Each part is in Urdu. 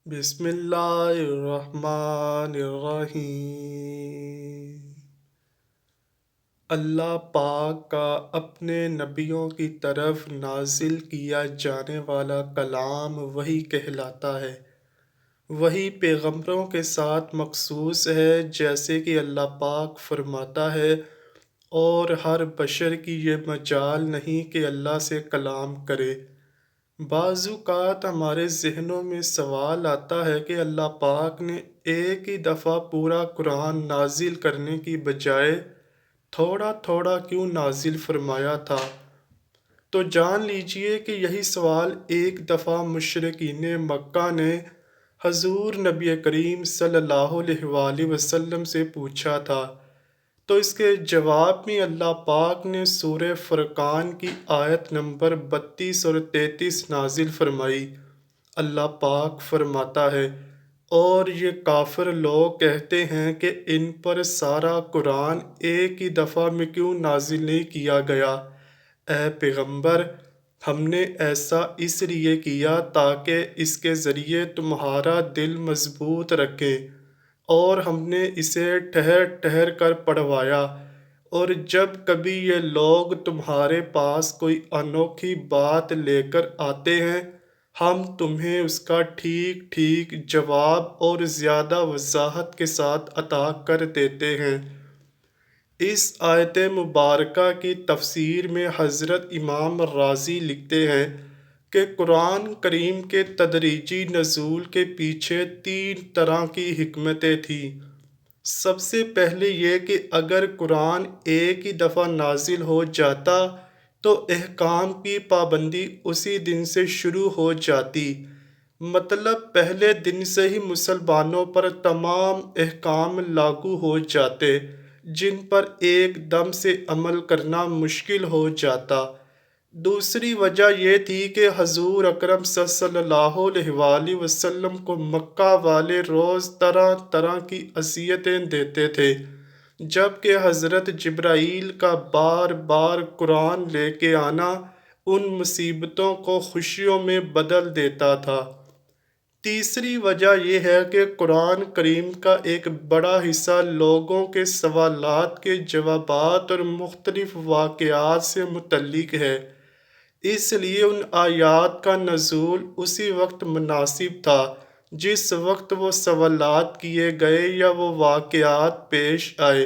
بسم اللہ الرحمن الرحیم۔ اللہ پاک کا اپنے نبیوں کی طرف نازل کیا جانے والا کلام وحی کہلاتا ہے۔ وحی پیغمبروں کے ساتھ مخصوص ہے، جیسے کہ اللہ پاک فرماتا ہے، اور ہر بشر کی یہ مجال نہیں کہ اللہ سے کلام کرے۔ بعض اوقات ہمارے ذہنوں میں سوال آتا ہے کہ اللہ پاک نے ایک ہی دفعہ پورا قرآن نازل کرنے کی بجائے تھوڑا تھوڑا کیوں نازل فرمایا تھا؟ تو جان لیجئے کہ یہی سوال ایک دفعہ مشرکین مکہ نے حضور نبی کریم صلی اللہ علیہ وآلہ وسلم سے پوچھا تھا، تو اس کے جواب میں اللہ پاک نے سورہ فرقان کی آیت نمبر 32 اور 33 نازل فرمائی۔ اللہ پاک فرماتا ہے، اور یہ کافر لوگ کہتے ہیں کہ ان پر سارا قرآن ایک ہی دفعہ میں کیوں نازل نہیں کیا گیا؟ اے پیغمبر، ہم نے ایسا اس لیے کیا تاکہ اس کے ذریعے تمہارا دل مضبوط رکھیں، اور ہم نے اسے ٹھہر ٹھہر کر پڑھوایا، اور جب کبھی یہ لوگ تمہارے پاس کوئی انوکھی بات لے کر آتے ہیں، ہم تمہیں اس کا ٹھیک ٹھیک جواب اور زیادہ وضاحت کے ساتھ عطا کر دیتے ہیں۔ اس آیت مبارکہ کی تفسیر میں حضرت امام رازی لکھتے ہیں کہ قرآن کریم کے تدریجی نزول کے پیچھے 3 طرح کی حکمتیں تھیں۔ سب سے پہلے یہ کہ اگر قرآن ایک ہی دفعہ نازل ہو جاتا تو احکام کی پابندی اسی دن سے شروع ہو جاتی، مطلب پہلے دن سے ہی مسلمانوں پر تمام احکام لاگو ہو جاتے، جن پر ایک دم سے عمل کرنا مشکل ہو جاتا۔ دوسری وجہ یہ تھی کہ حضور اکرم صلی اللہ علیہ وآلہ وسلم کو مکہ والے روز طرح طرح کی اذیتیں دیتے تھے، جبکہ حضرت جبرائیل کا بار بار قرآن لے کے آنا ان مصیبتوں کو خوشیوں میں بدل دیتا تھا۔ تیسری وجہ یہ ہے کہ قرآن کریم کا ایک بڑا حصہ لوگوں کے سوالات کے جوابات اور مختلف واقعات سے متعلق ہے، اس لیے ان آیات کا نزول اسی وقت مناسب تھا جس وقت وہ سوالات کیے گئے یا وہ واقعات پیش آئے۔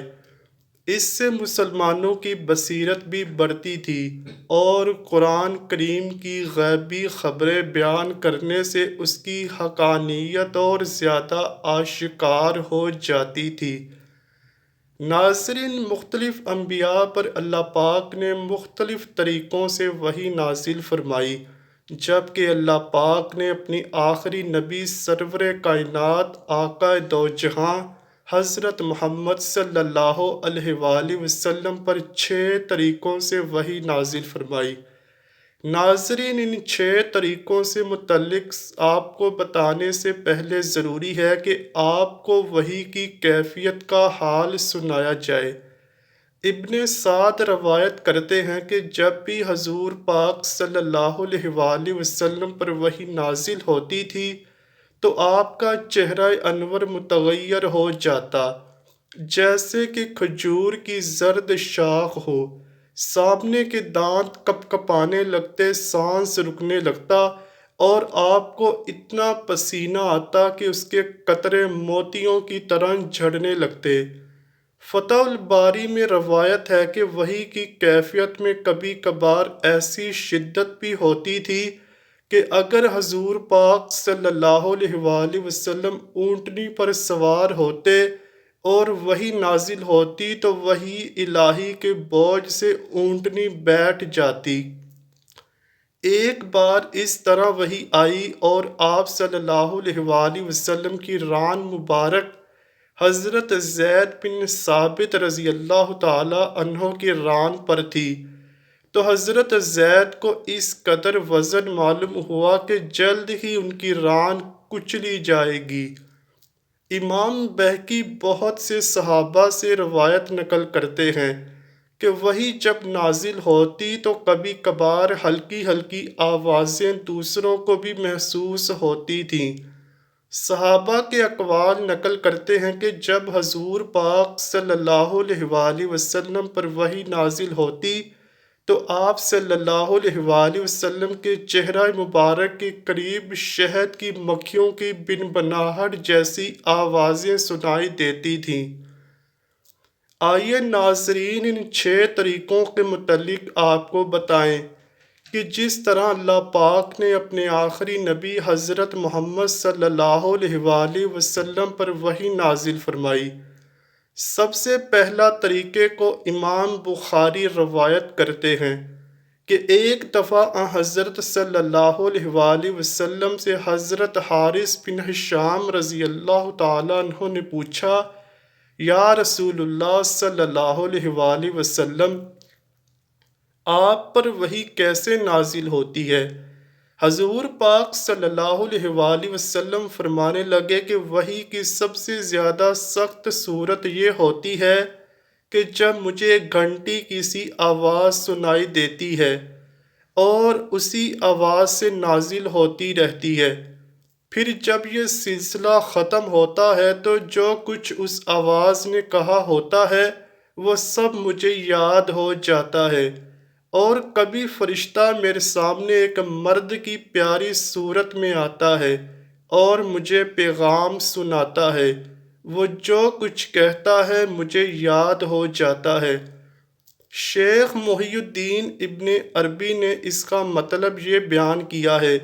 اس سے مسلمانوں کی بصیرت بھی بڑھتی تھی، اور قرآن کریم کی غیبی خبریں بیان کرنے سے اس کی حقانیت اور زیادہ آشکار ہو جاتی تھی۔ ناظرین، مختلف انبیاء پر اللہ پاک نے مختلف طریقوں سے وحی نازل فرمائی، جبکہ اللہ پاک نے اپنی آخری نبی سرور کائنات آقا دو جہاں حضرت محمد صلی اللہ علیہ وآلہ وسلم پر 6 طریقوں سے وحی نازل فرمائی۔ ناظرین، ان 6 طریقوں سے متعلق آپ کو بتانے سے پہلے ضروری ہے کہ آپ کو وحی کی کیفیت کا حال سنایا جائے۔ ابن سعد روایت کرتے ہیں کہ جب بھی حضور پاک صلی اللہ علیہ وآلہ وسلم پر وحی نازل ہوتی تھی تو آپ کا چہرہ انور متغیر ہو جاتا، جیسے کہ کھجور کی زرد شاخ ہو، سامنے کے دانت کپ کپانے لگتے، سانس رکنے لگتا، اور آپ کو اتنا پسینہ آتا کہ اس کے قطرے موتیوں کی طرح جھڑنے لگتے۔ فتح الباری میں روایت ہے کہ وحی کی کیفیت میں کبھی کبھار ایسی شدت بھی ہوتی تھی کہ اگر حضور پاک صلی اللہ علیہ وآلہ وسلم اونٹنی پر سوار ہوتے اور وحی نازل ہوتی تو وحی الہی کے بوجھ سے اونٹنی بیٹھ جاتی۔ ایک بار اس طرح وحی آئی اور آپ صلی اللہ علیہ وآلہ وسلم کی ران مبارک حضرت زید بن ثابت رضی اللہ تعالی عنہ کی ران پر تھی، تو حضرت زید کو اس قدر وزن معلوم ہوا کہ جلد ہی ان کی ران کچلی جائے گی۔ امام بہقی بہت سے صحابہ سے روایت نقل کرتے ہیں کہ وحی جب نازل ہوتی تو کبھی کبھار ہلکی ہلکی آوازیں دوسروں کو بھی محسوس ہوتی تھیں۔ صحابہ کے اقوال نقل کرتے ہیں کہ جب حضور پاک صلی اللہ علیہ وآلہ وسلم پر وحی نازل ہوتی تو آپ صلی اللہ علیہ وآلہ وسلم کے چہرہ مبارک کے قریب شہد کی مکھیوں کی بن بناہٹ جیسی آوازیں سنائی دیتی تھیں۔ آئیے ناظرین ان 6 طریقوں کے متعلق آپ کو بتائیں کہ جس طرح اللہ پاک نے اپنے آخری نبی حضرت محمد صلی اللہ علیہ وآلہ وسلم پر وحی نازل فرمائی۔ سب سے پہلا طریقے کو امام بخاری روایت کرتے ہیں کہ ایک دفعہ حضرت صلی اللہ علیہ وآلہ وسلم سے حضرت حارث بن ہشام رضی اللہ تعالیٰ عنہ نے پوچھا، یا رسول اللہ صلی اللہ علیہ وآلہ وسلم، آپ پر وحی کیسے نازل ہوتی ہے؟ حضور پاک صلی اللہ علیہ وآلہ وسلم فرمانے لگے کہ وحی کی سب سے زیادہ سخت صورت یہ ہوتی ہے کہ جب مجھے گھنٹی کی سی آواز سنائی دیتی ہے اور اسی آواز سے نازل ہوتی رہتی ہے، پھر جب یہ سلسلہ ختم ہوتا ہے تو جو کچھ اس آواز نے کہا ہوتا ہے وہ سب مجھے یاد ہو جاتا ہے، اور کبھی فرشتہ میرے سامنے ایک مرد کی پیاری صورت میں آتا ہے اور مجھے پیغام سناتا ہے، وہ جو کچھ کہتا ہے مجھے یاد ہو جاتا ہے۔ شیخ محی الدین ابن عربی نے اس کا مطلب یہ بیان کیا ہے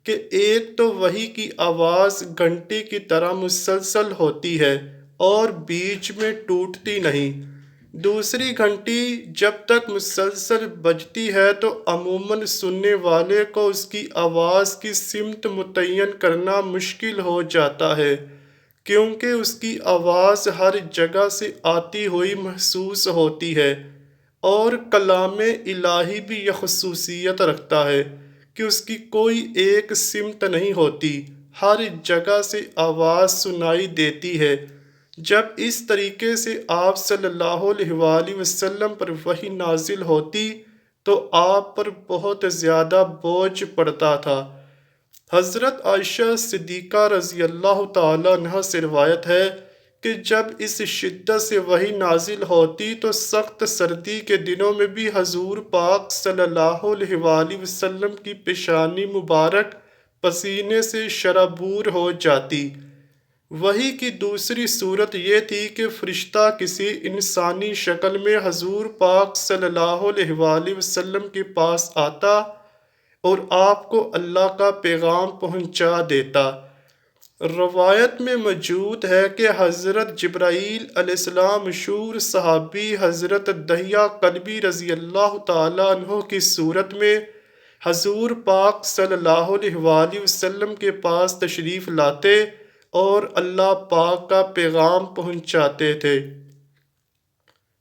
کہ ایک تو وحی کی آواز گھنٹی کی طرح مسلسل ہوتی ہے اور بیچ میں ٹوٹتی نہیں، دوسری گھنٹی جب تک مسلسل بجتی ہے تو عموماً سننے والے کو اس کی آواز کی سمت متعین کرنا مشکل ہو جاتا ہے، کیونکہ اس کی آواز ہر جگہ سے آتی ہوئی محسوس ہوتی ہے، اور کلام الہی بھی یہ خصوصیت رکھتا ہے کہ اس کی کوئی ایک سمت نہیں ہوتی، ہر جگہ سے آواز سنائی دیتی ہے۔ جب اس طریقے سے آپ صلی اللہ علیہ وآلہ وسلم پر وحی نازل ہوتی تو آپ پر بہت زیادہ بوجھ پڑتا تھا۔ حضرت عائشہ صدیقہ رضی اللہ تعالیٰ عنہ سے روایت ہے کہ جب اس شدت سے وحی نازل ہوتی تو سخت سردی کے دنوں میں بھی حضور پاک صلی اللہ علیہ وآلہ وسلم کی پیشانی مبارک پسینے سے شرابور ہو جاتی۔ وحی کی دوسری صورت یہ تھی کہ فرشتہ کسی انسانی شکل میں حضور پاک صلی اللہ علیہ وآلہ وسلم کے پاس آتا اور آپ کو اللہ کا پیغام پہنچا دیتا۔ روایت میں موجود ہے کہ حضرت جبرائیل علیہ السلام مشہور صحابی حضرت دحیہ کلبی رضی اللہ تعالیٰ عنہ کی صورت میں حضور پاک صلی اللہ علیہ وآلہ وسلم کے پاس تشریف لاتے اور اللہ پاک کا پیغام پہنچاتے تھے۔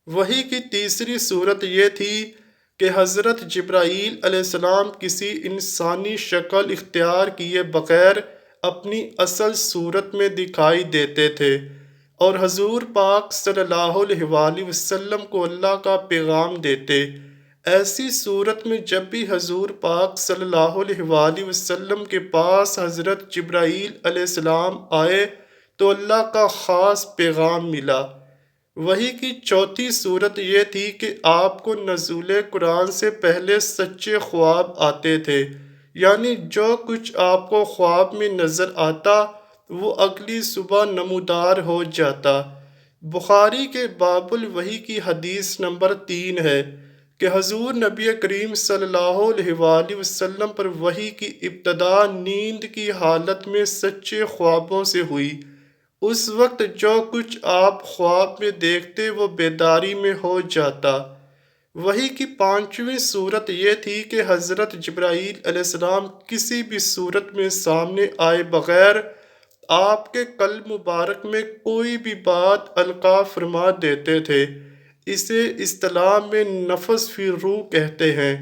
وحی کی تیسری صورت یہ تھی کہ حضرت جبرائیل علیہ السلام کسی انسانی شکل اختیار کیے بغیر اپنی اصل صورت میں دکھائی دیتے تھے اور حضور پاک صلی اللہ علیہ وآلہ وسلم کو اللہ کا پیغام دیتے۔ ایسی صورت میں جب بھی حضور پاک صلی اللہ علیہ وآلہ وسلم کے پاس حضرت جبرائیل علیہ السلام آئے تو اللہ کا خاص پیغام ملا۔ وحی کی چوتھی صورت یہ تھی کہ آپ کو نزول قرآن سے پہلے سچے خواب آتے تھے، یعنی جو کچھ آپ کو خواب میں نظر آتا وہ اگلی صبح نمودار ہو جاتا۔ بخاری کے باب الوحی کی حدیث نمبر 3 ہے کہ حضور نبی کریم صلی اللہ علیہ وآلہ وسلم پر وحی کی ابتدا نیند کی حالت میں سچے خوابوں سے ہوئی۔ اس وقت جو کچھ آپ خواب میں دیکھتے وہ بیداری میں ہو جاتا۔ وحی کی 5ویں صورت یہ تھی کہ حضرت جبرائیل علیہ السلام کسی بھی صورت میں سامنے آئے بغیر آپ کے قلب مبارک میں کوئی بھی بات القاء فرما دیتے تھے۔ اسے اصطلاح میں نفس فی الروح کہتے ہیں۔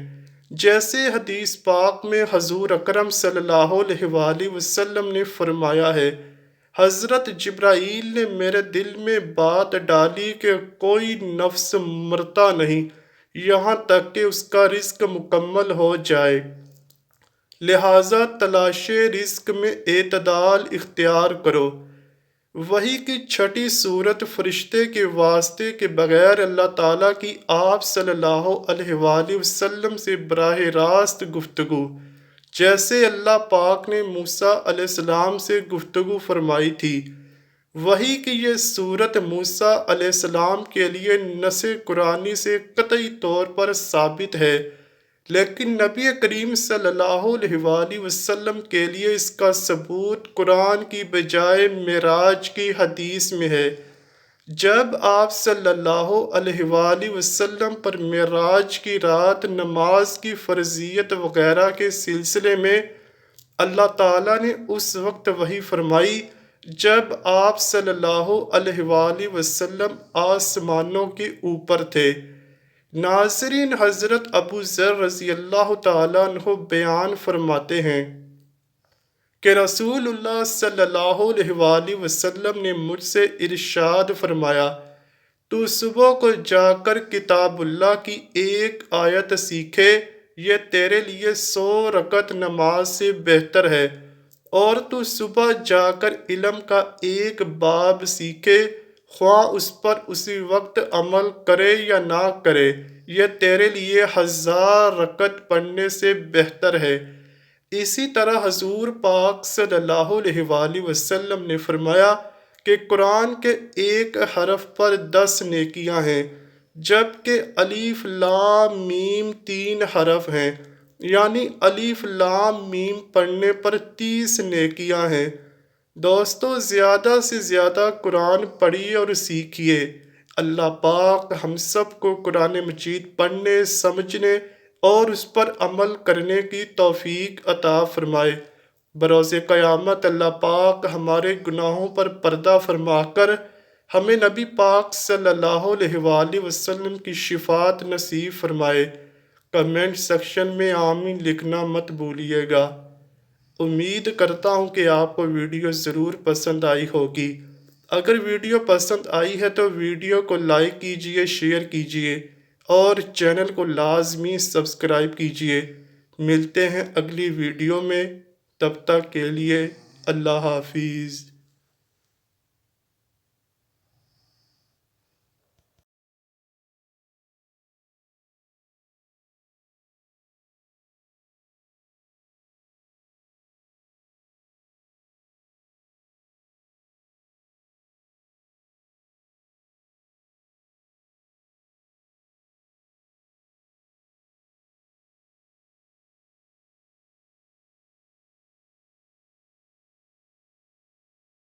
جیسے حدیث پاک میں حضور اکرم صلی اللہ علیہ وآلہ وسلم نے فرمایا ہے، حضرت جبرائیل نے میرے دل میں بات ڈالی کہ کوئی نفس مرتا نہیں یہاں تک کہ اس کا رزق مکمل ہو جائے۔ لہٰذا تلاش رزق میں اعتدال اختیار کرو۔ وحی کی چھٹی صورت فرشتے کے واسطے کے بغیر اللہ تعالیٰ کی آپ صلی اللہ علیہ وآلہ وسلم سے براہ راست گفتگو، جیسے اللہ پاک نے موسیٰ علیہ السلام سے گفتگو فرمائی تھی۔ وحی کی یہ صورت موسیٰ علیہ السلام کے لیے نص قرآنی سے قطعی طور پر ثابت ہے، لیکن نبی کریم صلی اللہ علیہ وآلہ وسلم کے لیے اس کا ثبوت قرآن کی بجائے معراج کی حدیث میں ہے۔ جب آپ صلی اللہ علیہ وآلہ وسلم پر معراج کی رات نماز کی فرضیت وغیرہ کے سلسلے میں اللہ تعالیٰ نے اس وقت وحی فرمائی جب آپ صلی اللہ علیہ وآلہ وسلم آسمانوں کے اوپر تھے۔ ناظرین، حضرت ابو ذر رضی اللہ تعالیٰ عنہ بیان فرماتے ہیں کہ رسول اللہ صلی اللہ علیہ وآلہ وسلم نے مجھ سے ارشاد فرمایا، تو صبح کو جا کر کتاب اللہ کی ایک آیت سیکھے، یہ تیرے لیے 100 رکعت نماز سے بہتر ہے، اور تو صبح جا کر علم کا ایک باب سیکھے، خواہ اس پر اسی وقت عمل کرے یا نہ کرے، یہ تیرے لیے 1000 رکعت پڑھنے سے بہتر ہے۔ اسی طرح حضور پاک صلی اللہ علیہ وآلہ وسلم نے فرمایا کہ قرآن کے ایک حرف پر 10 نیکیاں ہیں، جبکہ الف لام میم 3 حرف ہیں، یعنی الف لام میم پڑھنے پر 30 نیکیاں ہیں۔ دوستو، زیادہ سے زیادہ قرآن پڑھیے اور سیکھیے۔ اللہ پاک ہم سب کو قرآن مجید پڑھنے، سمجھنے اور اس پر عمل کرنے کی توفیق عطا فرمائے۔ بروز قیامت اللہ پاک ہمارے گناہوں پر پردہ فرما کر ہمیں نبی پاک صلی اللہ علیہ وآلہ وسلم کی شفاعت نصیب فرمائے۔ کمنٹ سیکشن میں آمین لکھنا مت بھولیے گا۔ امید کرتا ہوں کہ آپ کو ویڈیو ضرور پسند آئی ہوگی۔ اگر ویڈیو پسند آئی ہے تو ویڈیو کو لائک کیجئے، شیئر کیجئے اور چینل کو لازمی سبسکرائب کیجئے۔ ملتے ہیں اگلی ویڈیو میں، تب تک کے لیے اللہ حافظ۔